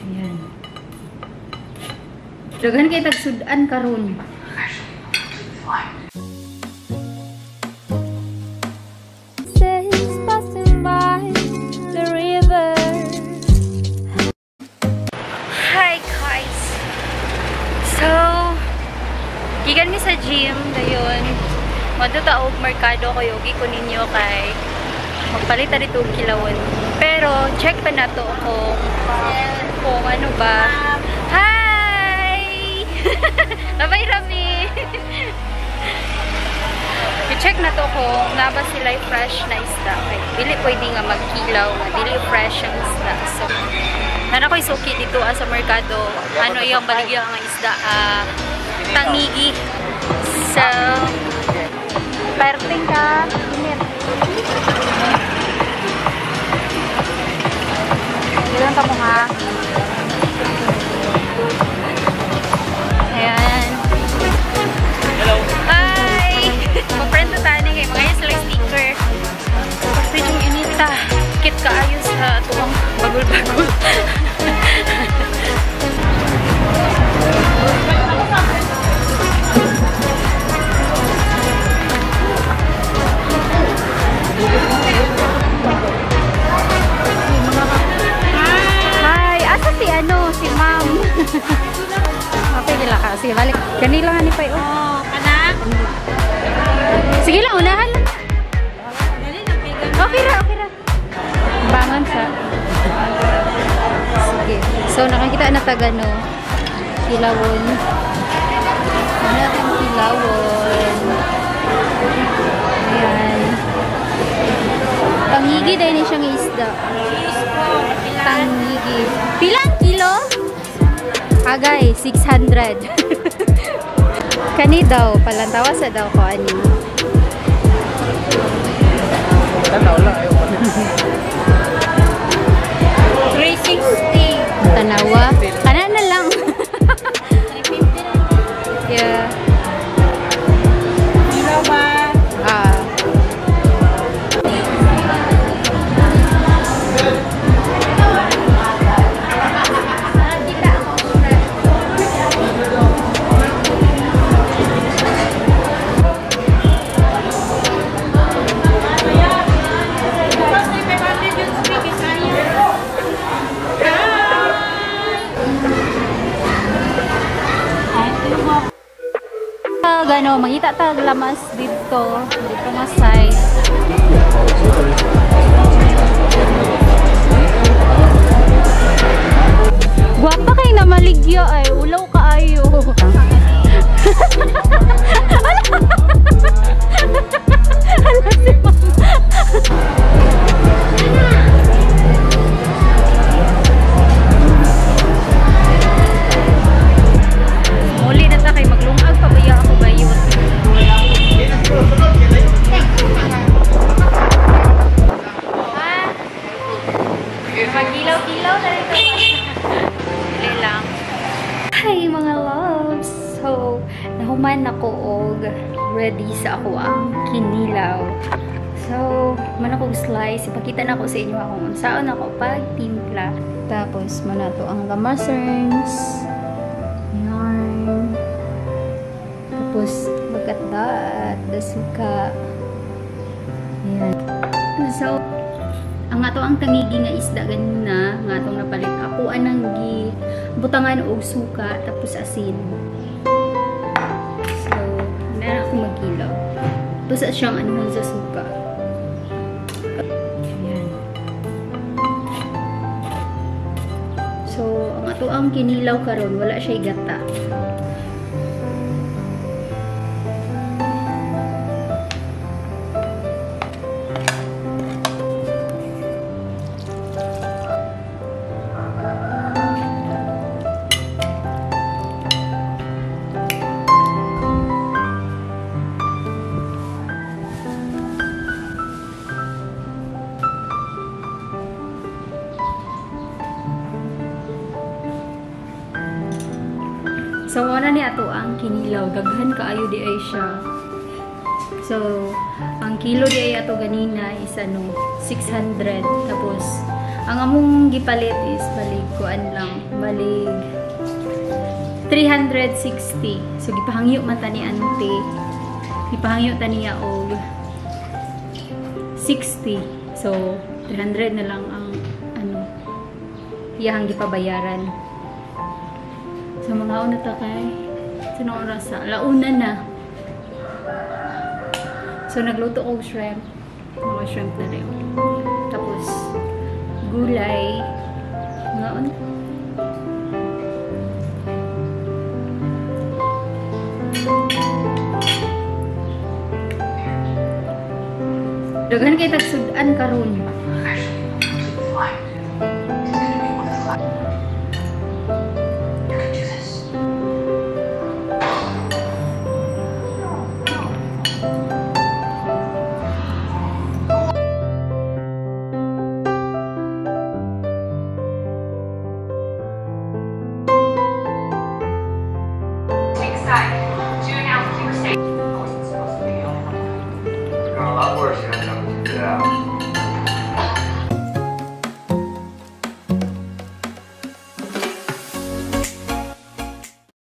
Ayan. Daghan kay tagsudan karon. Hi guys. So, gikan mi sa gym dayon. Madto og merkado ko yogi ko ninyo kay magpalit ta dito og kilawon. Pero check pa nato kung ano ba. Hi. Bye Rami. I-check na to kung naba sila fresh na isda. Ay, dili pwede nga magkilaw nga dili fresh ang isda. So, nana ko isuki dito sa merkado. Ano yung baligya nga isda? Tangigi. So, perting ka. Ilan ka mo ha? Ayan. Hello. Hi! Ma-friend na tayo ngayon. Mga yung sila sticker. Kasi yung inita. Kit ka ayos sa tuwang bagul-bagul. Hi! Asa si ano? Si ma'am. Okay nila ka. Sige, balik. Kanila nga ni Pai. Oh, anak. Sige lang, unahan lang. Okay ra, okay ra. Bangon sa. Sige. So, nakakita na taga, no? Kilawon. Ano ang kilawon? Ayan. Tangigi dahil niya siyang isda. Tangigi. Pilang kilo? Agay, 600. Kani daw, palantawa sa daw ko ani. Tanaw lang ayo. 360. Tanawa. Kana na lang. 350. Yeah. Hello ba? Gano, mangita tag lamas dito nga side. Guwapa kay na maligya ay ulaw kaayo. Hala si mama. Muli na ta kay maglungag pabaya ako bayot. Ha? Magilaw-gilaw na rin ito. Dili lang. Hi mga loves! So, nahuman ako og ready sa ako ang kinilaw. So, man akong slice. Ipakita na ko sa inyo kung saan ako pagtimpla. Tapos, man to ang gamasers. Yarn. Tapos, magkatdaat. Dasuka. Ayan. So, ang ato ang tangigi nga isda ganina, nga atong napalit ako anang gi butangan og suka tapos asin. So, na ako magilaw. Tapos siyang anuhan sa suka. Ayan. So, ang ato ang kinilaw karon wala siya gata. So, wala ni ato ang kinilaw. Daghan kaayo di ay siya. So, ang kilo di ay ato ganina is ano, 600. Tapos, ang among gipalit is balikuan lang. Balig 360. So gipahangyo man ta ni ante. Gipahangyo ta niya og 60. So 300 na lang ang ano iyang gipabayaran. So mga una ta kay sinong oras sa launa na. So nagluto og shrimp. Mga shrimp na rin. Tapos gulay. Mga una. Daghan kay tagsudan karon.